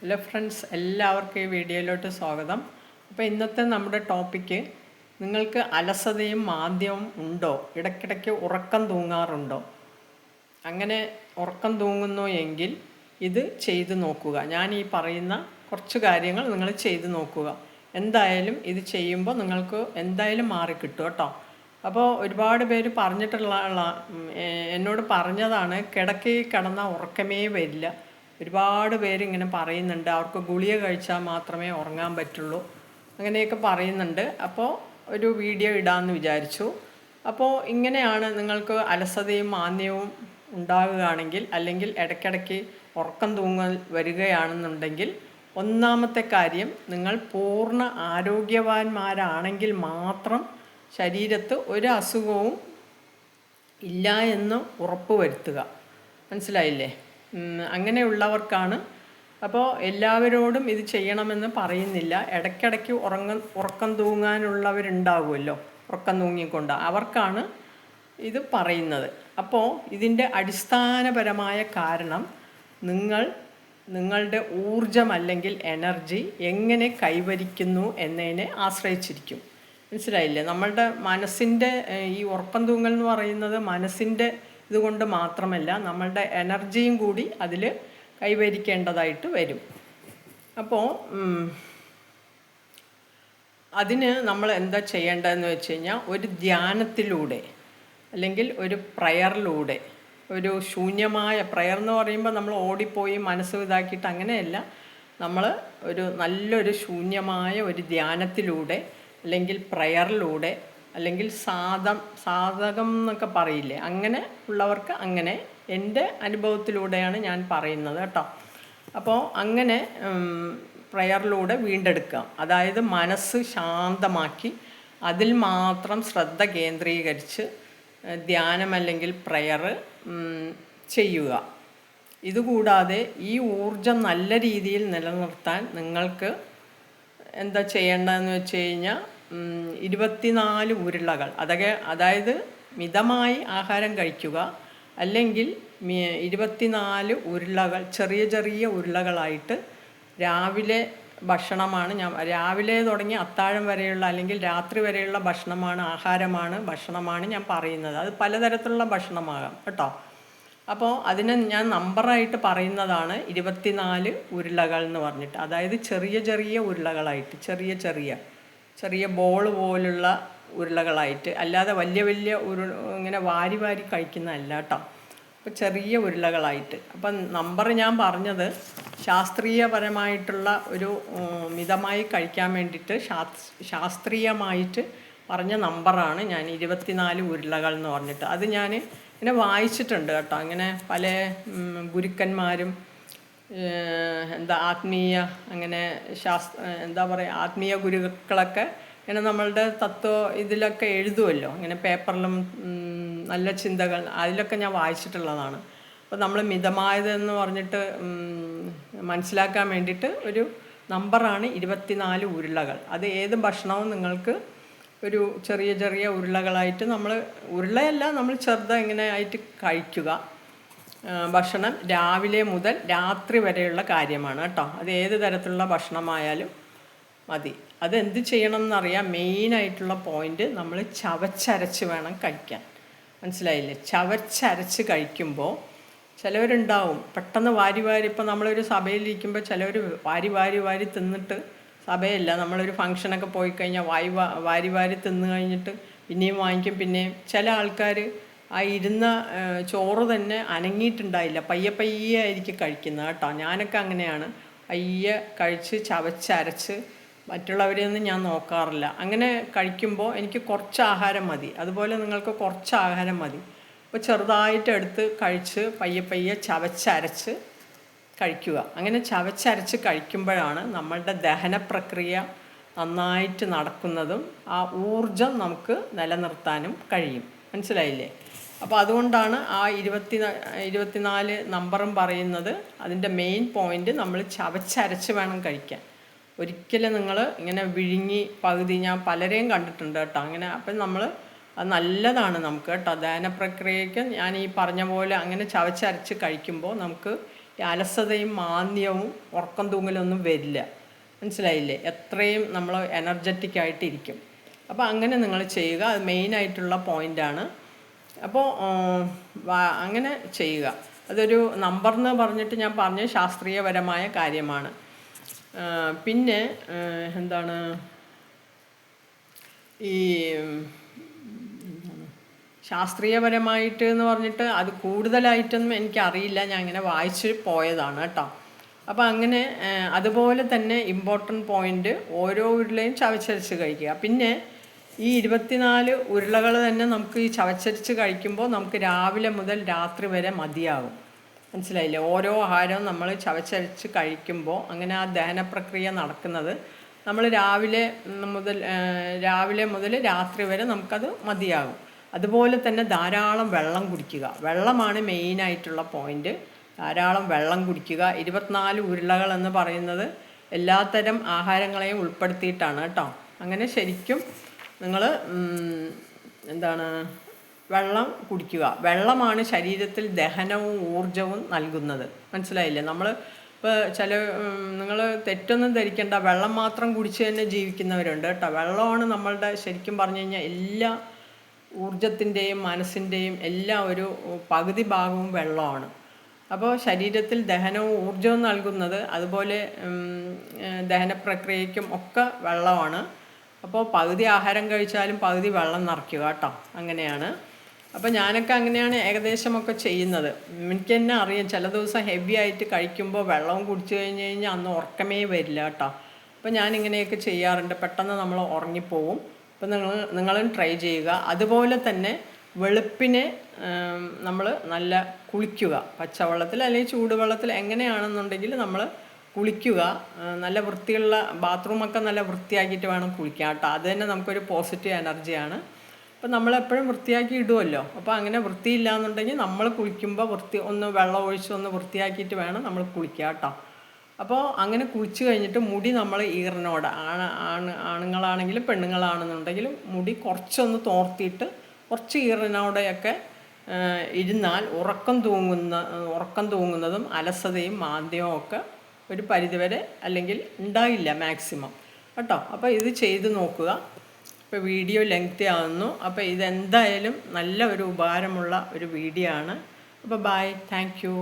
Hello friends, എല്ലാവർക്കും ഈ വീഡിയോയിലോട്ട് സ്വാഗതം. അപ്പോൾ ഇന്നത്തെ നമ്മുടെ ടോപ്പിക്ക്, നിങ്ങൾക്ക് അലസതയും മാന്ദ്യവും ഉണ്ടോ? ഇടയ്ക്കിടയ്ക്ക് ഉറക്കം തൂങ്ങാറുണ്ടോ? അങ്ങനെ ഉറക്കം തൂങ്ങുന്നു എങ്കിൽ ഇത് ചെയ്തു നോക്കുക. ഞാൻ ഈ പറയുന്ന കുറച്ച് കാര്യങ്ങൾ നിങ്ങൾ ചെയ്തു നോക്കുക. എന്തായാലും ഇത് ചെയ്യുമ്പോൾ നിങ്ങൾക്ക് എന്തായാലും മാറിക്കിട്ടും കേട്ടോ. അപ്പോൾ ഒരുപാട് പേര് എന്നോട് പറഞ്ഞതാണ്, കിടക്കയിൽ കിടന്ന ഉറക്കമേ വരില്ല. ഒരുപാട് പേര് ഇങ്ങനെ പറയുന്നുണ്ട്, അവർക്ക് ഗുളിക കഴിച്ചാൽ മാത്രമേ ഉറങ്ങാൻ പറ്റുള്ളൂ, അങ്ങനെയൊക്കെ പറയുന്നുണ്ട്. അപ്പോൾ ഒരു വീഡിയോ ഇടാമെന്ന് വിചാരിച്ചു. അപ്പോൾ ഇങ്ങനെയാണ് നിങ്ങൾക്ക് അലസതയും മാന്ദ്യവും ഉണ്ടാകുകയാണെങ്കിൽ, അല്ലെങ്കിൽ ഇടയ്ക്കിടയ്ക്ക് ഉറക്കം തൂങ്ങൽ വരികയാണെന്നുണ്ടെങ്കിൽ, ഒന്നാമത്തെ കാര്യം, നിങ്ങൾ പൂർണ്ണ ആരോഗ്യവാന്മാരാണെങ്കിൽ മാത്രം ശരീരത്ത് ഒരു അസുഖവും ഇല്ല എന്ന് ഉറപ്പ് വരുത്തുക. മനസ്സിലായില്ലേ? അങ്ങനെയുള്ളവർക്കാണ്. അപ്പോൾ എല്ലാവരോടും ഇത് ചെയ്യണമെന്ന് പറയുന്നില്ല. ഇടയ്ക്കിടയ്ക്ക് ഉറക്കം തൂങ്ങാനുള്ളവരുണ്ടാകുമല്ലോ, ഉറക്കം തൂങ്ങിക്കൊണ്ട്, അവർക്കാണ് ഇത് പറയുന്നത്. അപ്പോൾ ഇതിൻ്റെ അടിസ്ഥാനപരമായ കാരണം, നിങ്ങളുടെ ഊർജം അല്ലെങ്കിൽ എനർജി എങ്ങനെ കൈവരിക്കുന്നു എന്നതിനെ ആശ്രയിച്ചിരിക്കും. മനസ്സിലായില്ലേ? നമ്മളുടെ മനസ്സിൻ്റെ ഈ ഉറക്കം തൂങ്ങൽ എന്ന് പറയുന്നത് മനസ്സിൻ്റെ ഇതുകൊണ്ട് മാത്രമല്ല, നമ്മളുടെ എനർജിയും കൂടി അതിൽ കൈവരിക്കേണ്ടതായിട്ട് വരും. അപ്പോൾ അതിന് നമ്മൾ എന്താ ചെയ്യേണ്ടതെന്ന് വെച്ച് കഴിഞ്ഞാൽ, ഒരു ധ്യാനത്തിലൂടെ അല്ലെങ്കിൽ ഒരു പ്രയറിലൂടെ, ഒരു ശൂന്യമായ പ്രയർ എന്ന് പറയുമ്പോൾ നമ്മൾ ഓടിപ്പോയി മനസ്സ് ഇതാക്കിയിട്ട് അങ്ങനെയല്ല, നമ്മൾ ഒരു നല്ലൊരു ശൂന്യമായ ഒരു ധ്യാനത്തിലൂടെ അല്ലെങ്കിൽ പ്രയറിലൂടെ, അല്ലെങ്കിൽ സാധകം എന്നൊക്കെ പറയില്ലേ, അങ്ങനെ ഉള്ളവർക്ക് അങ്ങനെ, എൻ്റെ അനുഭവത്തിലൂടെയാണ് ഞാൻ പറയുന്നത് കേട്ടോ. അപ്പോൾ അങ്ങനെ പ്രയറിലൂടെ വീണ്ടെടുക്കാം. അതായത് മനസ്സ് ശാന്തമാക്കി അതിൽ മാത്രം ശ്രദ്ധ കേന്ദ്രീകരിച്ച് ധ്യാനം അല്ലെങ്കിൽ പ്രയർ ചെയ്യുക. ഇതുകൂടാതെ ഈ ഊർജം നല്ല രീതിയിൽ നിലനിർത്താൻ നിങ്ങൾക്ക് എന്താ ചെയ്യേണ്ടതെന്ന് വെച്ച് കഴിഞ്ഞാൽ, 24 ഉരുളകൾ, അതായത് മിതമായി ആഹാരം കഴിക്കുക, അല്ലെങ്കിൽ 24 ഉരുളകൾ, ചെറിയ ചെറിയ ഉരുളകളായിട്ട് രാവിലെ ഭക്ഷണമാണ് രാവിലെ തുടങ്ങി അത്താഴം വരെയുള്ള അല്ലെങ്കിൽ രാത്രി വരെയുള്ള ഭക്ഷണമാണ് ഞാൻ പറയുന്നത്. അത് പലതരത്തിലുള്ള ഭക്ഷണമാകാം കേട്ടോ. അപ്പോൾ അതിനെ ഞാൻ നമ്പറായിട്ട് പറയുന്നതാണ് 24 ഉരുളകൾ എന്ന് പറഞ്ഞിട്ട്. അതായത് ചെറിയ ചെറിയ ഉരുളകളായിട്ട്, ചെറിയ ബോൾ പോലുള്ള ഉരുളകളായിട്ട്, അല്ലാതെ വലിയ വലിയ ഇങ്ങനെ വാരി വാരി കഴിക്കുന്നതല്ല കേട്ടോ. അപ്പോൾ ചെറിയ ഉരുളകളായിട്ട്. അപ്പം നമ്പർ ഞാൻ പറഞ്ഞത് ശാസ്ത്രീയപരമായിട്ടുള്ള ഒരു മിതമായി കഴിക്കാൻ വേണ്ടിയിട്ട് ശാസ്ത്രീയമായിട്ട് പറഞ്ഞ നമ്പറാണ് ഞാൻ 24 ഉരുളകൾ എന്ന് പറഞ്ഞിട്ട്. അത് ഞാൻ ഇങ്ങനെ വായിച്ചിട്ടുണ്ട് കേട്ടോ. ഇങ്ങനെ പല ഗുരുക്കന്മാരും ആത്മീയ ഗുരുക്കളൊക്കെ ഇങ്ങനെ നമ്മളുടെ ഇതിലൊക്കെ എഴുതുമല്ലോ, ഇങ്ങനെ പേപ്പറിലും നല്ല ചിന്തകൾ, അതിലൊക്കെ ഞാൻ വായിച്ചിട്ടുള്ളതാണ്. അപ്പോൾ നമ്മൾ മിതമായതെന്ന് പറഞ്ഞിട്ട് മനസ്സിലാക്കാൻ വേണ്ടിയിട്ട് ഒരു നമ്പറാണ് 24 ഉരുളകൾ. അത് ഏത് ഭക്ഷണവും നിങ്ങൾക്ക് ഒരു ചെറിയ ചെറിയ ഉരുളകളായിട്ട്, ഉരുളയല്ല, നമ്മൾ ഇങ്ങനെ ആയിട്ട് കഴിക്കുക. ഭക്ഷണം രാവിലെ മുതൽ രാത്രി വരെയുള്ള കാര്യമാണ് കേട്ടോ. അത് ഏത് തരത്തിലുള്ള ഭക്ഷണമായാലും മതി. അതെന്ത് ചെയ്യണം എന്നറിയാം. മെയിനായിട്ടുള്ള പോയിൻ്റ്, നമ്മൾ ചവച്ചരച്ച് വേണം കഴിക്കാൻ. മനസ്സിലായില്ലേ? ചവച്ചരച്ച് കഴിക്കുമ്പോൾ ചിലവരുണ്ടാവും പെട്ടെന്ന് വാരി ഇപ്പം നമ്മളൊരു സഭയിലിരിക്കുമ്പോൾ ചിലവർ വാരി തിന്നിട്ട്, സഭയല്ല, നമ്മളൊരു ഫംഗ്ഷനൊക്കെ പോയി കഴിഞ്ഞാൽ വാരി തിന്നു കഴിഞ്ഞിട്ട് പിന്നെയും വാങ്ങിക്കും. പിന്നെയും ചില ആൾക്കാർ ആ ഇരുന്ന ചോറ് തന്നെ അനങ്ങിയിട്ടുണ്ടായില്ല, പയ്യെ ആയിരിക്കും കഴിക്കുന്നത് കേട്ടോ. ഞാനൊക്കെ അങ്ങനെയാണ്, പയ്യെ കഴിച്ച് ചവച്ചരച്ച്, മറ്റുള്ളവരെയൊന്നും ഞാൻ നോക്കാറില്ല. അങ്ങനെ കഴിക്കുമ്പോൾ എനിക്ക് കുറച്ച് ആഹാരം മതി. അതുപോലെ നിങ്ങൾക്ക് കുറച്ച് ആഹാരം മതി. അപ്പോൾ ചെറുതായിട്ട് എടുത്ത് കഴിച്ച് പയ്യെ ചവച്ചരച്ച് കഴിക്കുക. അങ്ങനെ ചവച്ചരച്ച് കഴിക്കുമ്പോഴാണ് നമ്മളുടെ ദഹന പ്രക്രിയ നന്നായിട്ട് നടക്കുന്നതും ആ ഊർജം നമുക്ക് നിലനിർത്താനും കഴിയും. മനസ്സിലായില്ലേ? അപ്പോൾ അതുകൊണ്ടാണ് ആ 24 നമ്പറും പറയുന്നത്. അതിൻ്റെ മെയിൻ പോയിൻ്റ്, നമ്മൾ ചവച്ചരച്ച് വേണം കഴിക്കാൻ. ഒരിക്കലും നിങ്ങൾ ഇങ്ങനെ വിഴുങ്ങി പകുതി, ഞാൻ പലരെയും കണ്ടിട്ടുണ്ട് കേട്ടോ അങ്ങനെ. അപ്പം അത് നല്ലതാണ് നമുക്ക് കേട്ടോ. ദഹന പ്രക്രിയയ്ക്ക് ഞാൻ ഈ പറഞ്ഞ പോലെ അങ്ങനെ ചവച്ചരച്ച് കഴിക്കുമ്പോൾ നമുക്ക് ഈ അലസതയും മാന്ദ്യവും ഉറക്കം തൂങ്ങലൊന്നും വരില്ല. മനസ്സിലായില്ലേ? എത്രയും നമ്മൾ എനർജറ്റിക് ആയിട്ടിരിക്കും. അപ്പോൾ അങ്ങനെ നിങ്ങൾ ചെയ്യുക. അത് മെയിനായിട്ടുള്ള പോയിൻ്റാണ്. അപ്പോൾ അങ്ങനെ ചെയ്യുക. അതൊരു നമ്പർ എന്ന് പറഞ്ഞിട്ട് ഞാൻ പറഞ്ഞ ശാസ്ത്രീയപരമായ കാര്യമാണ്. പിന്നെ എന്താണ് ഈ ശാസ്ത്രീയപരമായിട്ട് എന്ന് പറഞ്ഞിട്ട് അത് കൂടുതലായിട്ടൊന്നും എനിക്കറിയില്ല, ഞാൻ ഇങ്ങനെ വായിച്ച് പോയതാണ് കേട്ടോ. അപ്പോൾ അങ്ങനെ അതുപോലെ തന്നെ ഇമ്പോർട്ടൻ്റ് പോയിൻ്റ് ഓരോ ഉരുളയും ചവച്ചരച്ച് കഴിക്കുക. പിന്നെ ഈ 24 ഉരുളകൾ തന്നെ നമുക്ക് ഈ ചവച്ചരച്ച് കഴിക്കുമ്പോൾ നമുക്ക് രാവിലെ മുതൽ രാത്രി വരെ മതിയാകും. മനസ്സിലായില്ലേ? ഓരോ ആഹാരവും നമ്മൾ ചവച്ചരച്ച് കഴിക്കുമ്പോൾ അങ്ങനെ ആ ദഹന പ്രക്രിയ നടക്കുന്നത് നമ്മൾ രാവിലെ മുതൽ രാത്രി വരെ നമുക്കത് മതിയാകും. അതുപോലെ തന്നെ ധാരാളം വെള്ളം കുടിക്കുക. വെള്ളമാണ് മെയിനായിട്ടുള്ള പോയിൻ്റ്. ധാരാളം വെള്ളം കുടിക്കുക. 24 ഉരുളകൾ എന്ന് പറയുന്നത് എല്ലാത്തരം ആഹാരങ്ങളെയും ഉൾപ്പെടുത്തിയിട്ടാണ് കേട്ടോ. അങ്ങനെ ശരിക്കും നിങ്ങൾ വെള്ളം കുടിക്കുക. വെള്ളമാണ് ശരീരത്തിൽ ദഹനവും ഊർജവും നൽകുന്നത്. മനസ്സിലായില്ലേ? നമ്മൾ ഇപ്പോൾ നിങ്ങൾ തെറ്റൊന്നും ധരിക്കേണ്ട, വെള്ളം മാത്രം കുടിച്ച് തന്നെ ജീവിക്കുന്നവരുണ്ട് കേട്ടോ. വെള്ളമാണ് നമ്മളുടെ ശരിക്കും പറഞ്ഞു കഴിഞ്ഞാൽ എല്ലാ ഊർജത്തിൻ്റെയും മനസ്സിൻ്റെയും എല്ലാ ഒരു പകുതി ഭാഗവും വെള്ളമാണ്. അപ്പോൾ ശരീരത്തിൽ ദഹനവും ഊർജവും നൽകുന്നത് അതുപോലെ ദഹനപ്രക്രിയയ്ക്കും ഒക്കെ വെള്ളമാണ്. അപ്പോൾ പകുതി ആഹാരം കഴിച്ചാലും പകുതി വെള്ളം നിറയ്ക്കുക കേട്ടോ. അങ്ങനെയാണ്. അപ്പോൾ ഞാനൊക്കെ അങ്ങനെയാണ് ഏകദേശമൊക്കെ ചെയ്യുന്നത്. എനിക്ക് തന്നെ അറിയാം, ചില ദിവസം ഹെവി ആയിട്ട് കഴിക്കുമ്പോൾ വെള്ളവും കുടിച്ചു കഴിഞ്ഞ് കഴിഞ്ഞാൽ അന്ന് ഉറക്കമേ വരില്ല കേട്ടോ. അപ്പോൾ ഞാനിങ്ങനെയൊക്കെ ചെയ്യാറുണ്ട്. പെട്ടെന്ന് നമ്മൾ ഉറങ്ങിപ്പോവും. അപ്പോൾ നിങ്ങളും ട്രൈ ചെയ്യുക. അതുപോലെ തന്നെ വെളുപ്പിനെ നമ്മൾ നല്ല കുളിക്കുക. പച്ചവെള്ളത്തിൽ അല്ലെങ്കിൽ ചൂടുവെള്ളത്തിൽ എങ്ങനെയാണെന്നുണ്ടെങ്കിൽ നമ്മൾ കുളിക്കുക. നല്ല വൃത്തിയുള്ള ബാത്റൂമൊക്കെ നല്ല വൃത്തിയാക്കിയിട്ട് വേണം കുളിക്കാൻ കേട്ടോ. അത് തന്നെ നമുക്കൊരു പോസിറ്റീവ് എനർജിയാണ്. അപ്പോൾ നമ്മളെപ്പോഴും വൃത്തിയാക്കി ഇടുമല്ലോ. അപ്പോൾ അങ്ങനെ വൃത്തിയില്ല എന്നുണ്ടെങ്കിൽ നമ്മൾ കുളിക്കുമ്പോൾ വെള്ളം ഒഴിച്ച് ഒന്ന് വൃത്തിയാക്കിയിട്ട് വേണം നമ്മൾ കുളിക്കുക കേട്ടോ. അപ്പോൾ അങ്ങനെ കുളിച്ച് കഴിഞ്ഞിട്ട് മുടി നമ്മൾ ഈറിനോട് ആണുങ്ങളാണെങ്കിലും പെണ്ണുങ്ങളാണെന്നുണ്ടെങ്കിലും മുടി കുറച്ചൊന്ന് തോർത്തിയിട്ട് കുറച്ച് ഈറിനോടെയൊക്കെ ഇരുന്നാൽ ഉറക്കം തൂങ്ങുന്നതും അലസതയും മാന്ദ്യവും ഒക്കെ ഒരു പരിധിവരെ അല്ലെങ്കിൽ ഉണ്ടായില്ല മാക്സിമം കേട്ടോ. അപ്പോൾ ഇത് ചെയ്ത് നോക്കുക. ഇപ്പോൾ വീഡിയോ ലെങ്തി ആകുന്നു. അപ്പോൾ ഇതെന്തായാലും നല്ല ഒരു ഉപകാരമുള്ള ഒരു വീഡിയോ ആണ്. അപ്പോൾ ബൈ, താങ്ക് യു.